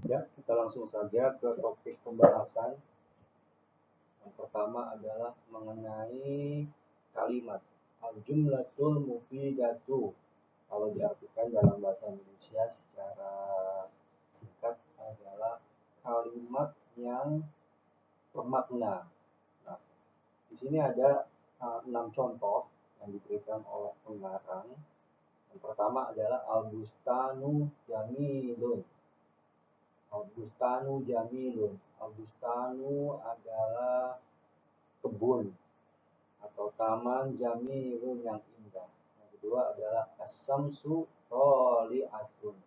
Ya, kita langsung saja ke topik pembahasan. Yang pertama adalah mengenai kalimat al-jumlatul mufidatu. Kalau diartikan dalam bahasa Indonesia secara singkat adalah kalimat yang bermakna. Nah, di sini ada 6 contoh yang diberikan oleh pengarang. Yang pertama adalah al-bustanu jamilun. Al-bustanu jamilun. Al-bustanu adalah kebun atau taman jamilun yang indah. Yang kedua adalah as-samsu thali'atun.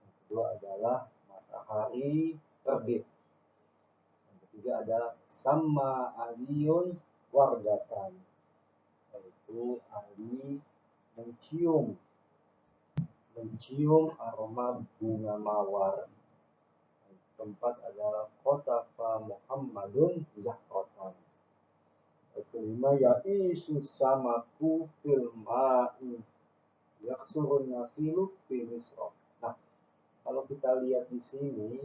Yang kedua adalah matahari terbit. Yang ketiga adalah sama aliyun wardatan, yaitu Ali mencium aroma bunga mawar. Keempat adalah khotafa Muhammadun zahrotan. Yang kelima ya'isu samaku fil ma'i yaksurun nafilu fi misra. Nah, kalau kita lihat di sini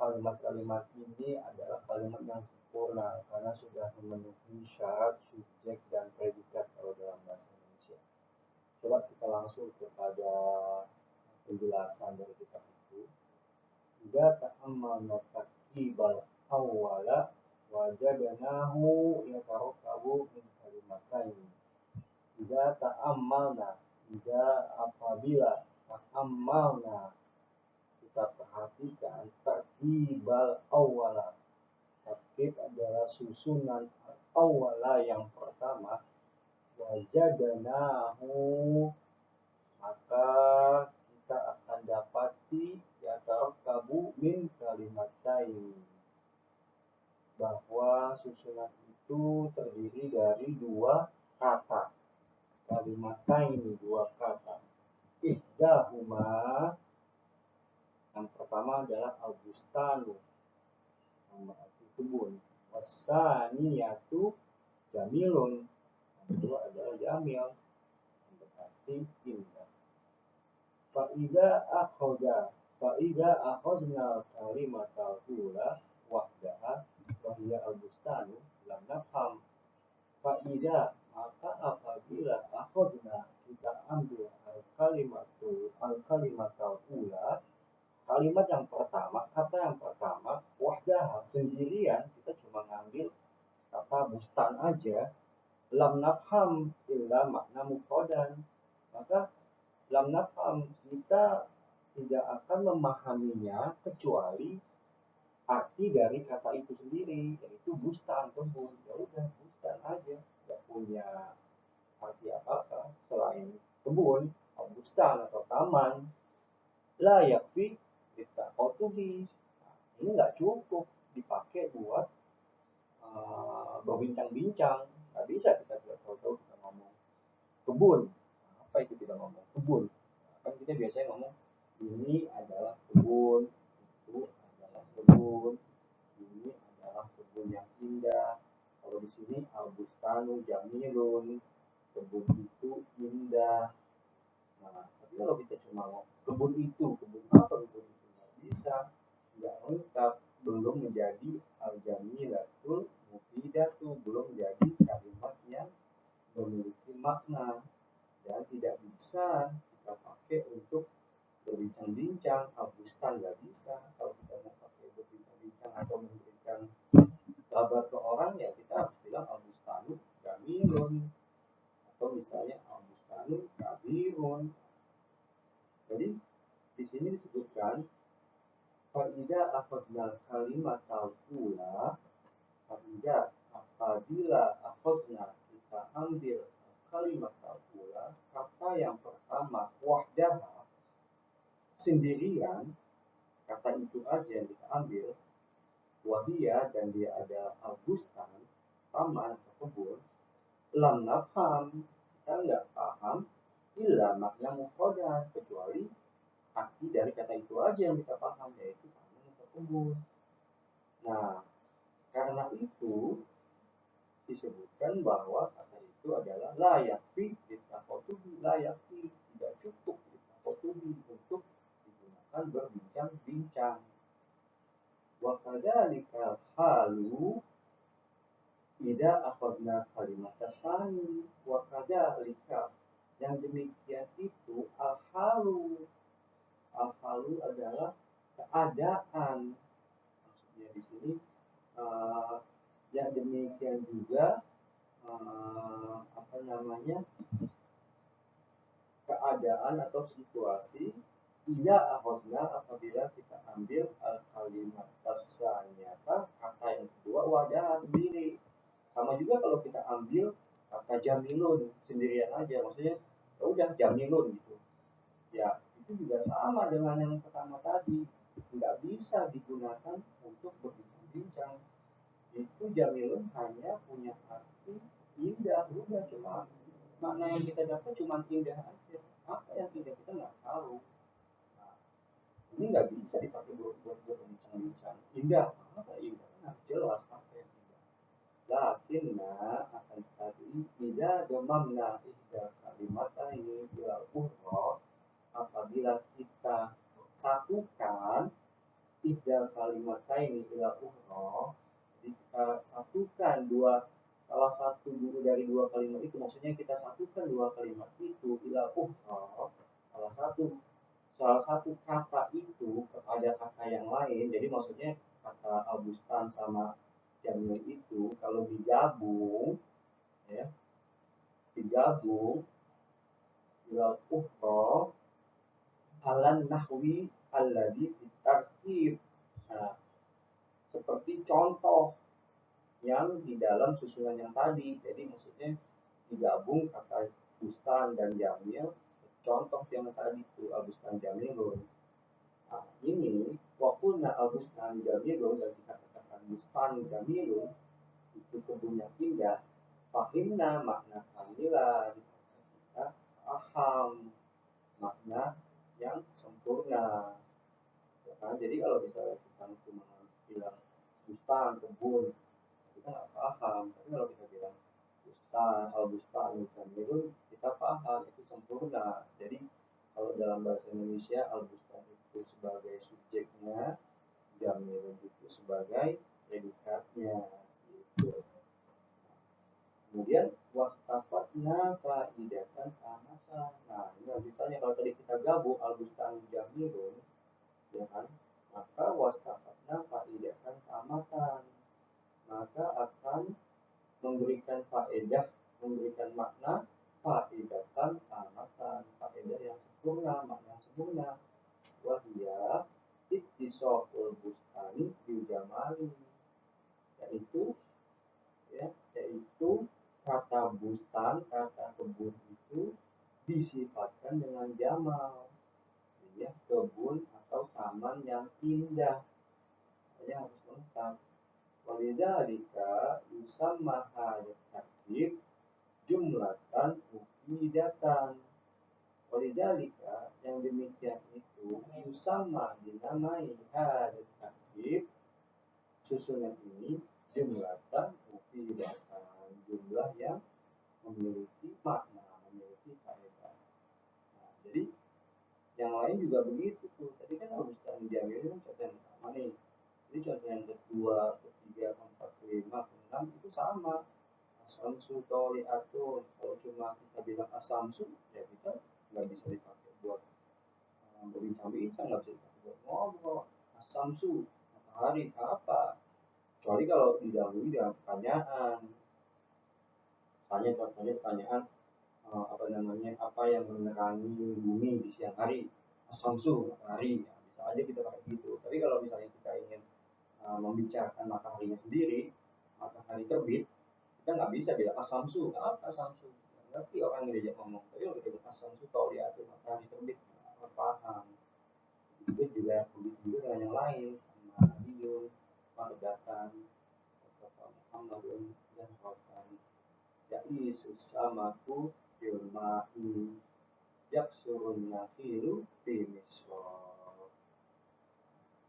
kalimat-kalimat ini adalah kalimat yang sempurna karena sudah memenuhi syarat subjek dan predikat kalau dalam bahasa Indonesia. Coba kita langsung kepada penjelasan dari kitab itu. Jika ta'ammalna tartibal awwala wajadnahu yatarakkabu min kalimatain. Jika ta'ammalna, jika apabila ta'ammalna kita perhatikan tartibal awwala. Tartib adalah susunan awwala yang pertama. Wajadnahu, maka kita akan dapati yatarakkabu min kalimatain, bahwa susunan itu terdiri dari dua kata. Kalimatain, dua kata. Ihdahuma, yang pertama adalah al-bustanu, berarti kebun. Wasaniyatu jamilun, yang kedua adalah jamil, berarti indah. Fa'idha akhazna kalimatal ula wahdaha wahya al-bustanu lam nafham. Fa'idha, maka apabila akhazna kita ambil al-kalimatal ula, kalimat yang pertama, kata yang pertama, wahdah sendirian, kita cuma ngambil kata bustan aja, lam nafham illa makna mufradan, maka lam nafham, kita tidak akan memahaminya kecuali arti dari kata itu sendiri, yaitu bustan, kebun. Ya udah, bustan aja, nggak punya arti apa-apa selain kebun atau bustan atau taman. La yakfi littaqatuhi, ini nggak cukup dipakai buat berbincang-bincang. Nggak bisa kita tahu-tahu kita ngomong kebun. Apa itu kita ngomong kebun? Kan kita biasanya ngomong ini adalah kebun, itu adalah kebun, ini adalah kebun yang indah. Kalau di sini al-bustanu jamilun, kebun itu indah. Nah, tapi kalau kita cuma ngomong kebun itu, kebun apa kebun itu, nggak bisa, nggak lengkap, belum menjadi al-jamilatul mufidatu, belum menjadi kalimat yang memiliki makna, dan tidak bisa kita pakai untuk berbincang-bincang. Al-bustan nggak bisa. Kalau kita mau pakai berbincang-bincang atau memberikan kabar ke orang, ya kita harus bilang al-bustanu jamilun, atau misalnya al-bustanu kabirun. Jadi di sini disebutkan fa'idha akhadnal kalimatal ula, fa'idha apabila akhadna kita ambil kalimatal ula, kata yang pertama wahdah sendirian, kata itu aja yang kita ambil, wahia, dan dia ada al-bustan, taman atau kebun, lam nafham, kita nggak paham, illa makna mufradan, kecuali arti dari kata itu aja yang kita paham, yaitu taman atau kebun. Nah, karena itu disebutkan bahwa kata itu adalah la yakfi littaqatuhi, la yakfi, tidak cukup bincang. Wa kadzalika halu idza akhadna kalimat tasani. Wa kadzalika, yang demikian itu al-halu. Al-halu adalah keadaan. Maksudnya di sini yang demikian juga keadaan atau situasi iya akhosna apabila kita ambil kalimat tasanyata, kata yang kedua wadah sendiri. Sama juga kalau kita ambil kata jamilun sendirian aja, maksudnya udah jamilun gitu ya, itu juga sama dengan yang pertama tadi, nggak bisa digunakan untuk berbincang-bincang. Itu jamilun hanya punya arti indah, udah, cuma makna yang kita dapat cuma indah aja. Apa yang indah kita nggak tahu. Nah, ini nggak bisa dipakai buat bincang-bincang. Indah apa indah? Nah, jelas apa yang indah. Lakinna akan tadi tidak demamna ihda kalimat ini bila urro, apabila kita satukan ihda kalimat ini bila urro, jadi kita satukan salah satu guru dari dua kalimat itu, maksudnya kita satukan dua kalimat itu ila ukhra, salah satu kata itu kepada kata yang lain. Jadi maksudnya kata Al-Bustan sama Jamil itu kalau digabung ya, ila ukhra alan nahwi alladhi bitarkib. Nah, seperti contoh yang di dalam susunan yang tadi. Jadi maksudnya digabung kata Bustan dan Jamil, contoh yang tadi itu Al-Bustan Jamilun. Nah, ini wakunna Al-Bustan Jamilun, dan kita katakan Bustan Jamilun itu kebunnya indah, fahimna makna kamilan, kita paham makna yang sempurna ya kan? Jadi kalau misalnya kita cuma bilang Bustan kebun, kita nggak paham. Tapi kalau kita bilang Al-Bustan Jamilun, kita paham itu sempurna. Jadi kalau dalam bahasa Indonesia Al-Bustan itu sebagai subjeknya, Jamilun itu sebagai predikatnya gitu. Kemudian wastafatna faidatan amatan. Nah, ini lanjutannya, kalau tadi kita gabung Al-Bustan Jamilun ya kan, maka wastafatna faidatan amatan, maka akan memberikan faedah, memberikan makna faedatan amatan, faedah yang sempurna, makna yang sempurna. Wahia ittisoful bustani bil jamali, yaitu kata bustan, kata kebun itu disifatkan dengan jamal, ya, kebun atau taman yang indah, ya, harus lengkap. Walidzalika yusamma hadza tarkib jumlatan mufidatan. Walidzalika, yang demikian itu, yusamma dinamai hadza tarkib, susunan ini, jumlatan mufidatan, jumlah yang memiliki makna, memiliki faedah. Nah, jadi yang lain juga begitu tuh. Tadi kan Al-Bustan Jamil kan contoh yang pertama nih. Jadi contoh yang kedua, ketiga, keempat, kelima, keenam itu sama. Asamsu toliatun. Kalau cuma kita bilang asamsu, ya kita nggak bisa dipakai buat berbincang-bincang, nggak bisa dipakai buat ngobrol. Asamsu, matahari apa? Kecuali kalau didahului dengan pertanyaan. Contohnya pertanyaan apa yang menerangi bumi di siang hari? Asamsu, matahari. Ya, bisa aja kita pakai gitu. Tapi kalau misalnya kita ingin membicarakan mataharinya sendiri, matahari terbit, kita nggak bisa bilang asamsu. Apa asamsu? Ngerti orang yang diajak ngomong. Tapi kalau kita bilang asamsu tahu dia tuh matahari terbit, nggak paham. Itu juga begitu juga dengan yang lain, sama Adiun, Mardatan, Muhammadun, dan Rokan. Yaisus samaku filmai yaksurun nahilu fimisro.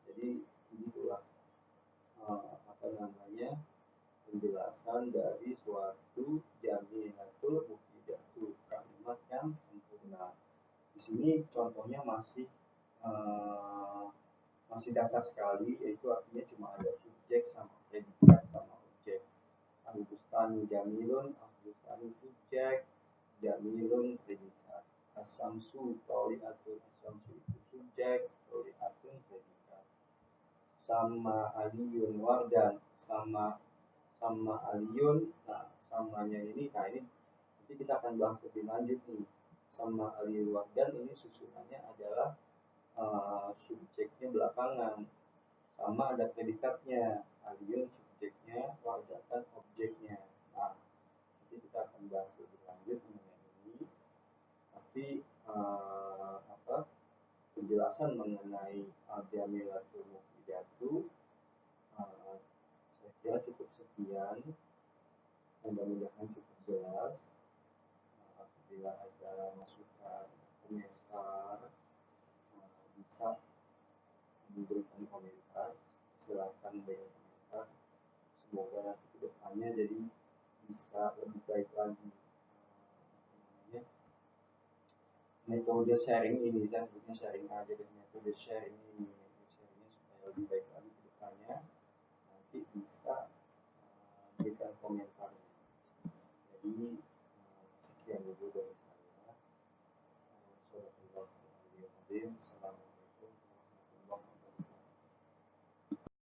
Jadi begitulah penjelasan dari suatu jamilatul mufidatul, kalimat yang sempurna. Di sini contohnya masih masih dasar sekali, yaitu artinya cuma ada subjek sama predikat sama objek. Al-Bustanu jamilun, al-Bustanu subjek, jamilun predikat. As-samsu toli'atun, as-samsu itu subjek, toli'atun predikat. Sama aliyun wardan, sama aliyun. Nah, samanya ini, nah ini nanti kita akan bahas lebih lanjut nih. Sama aliyun wardan ini susunannya adalah subjeknya belakangan, sama ada predikatnya, aliyun subjeknya, wardatan objeknya. Nah, nanti kita akan bahas lebih lanjut mengenai ini. Tapi penjelasan mengenai al-jamilatul mufidatu saya kira cukup sekian. Mudah-mudahan cukup jelas. Apabila ada masukan komentar, bisa memberikan komentar, silakan berikan komentar. Semoga nanti kedepannya jadi bisa lebih baik lagi. Metode sharing ini, saya sebutnya sharing aja deh, metode sharing ini, sharingnya supaya lebih baik lagi kedepannya. Nanti bisa berikan komentarnya. Jadi sekian dulu dari saya. Assalamualaikum warahmatullahi wabarakatuh.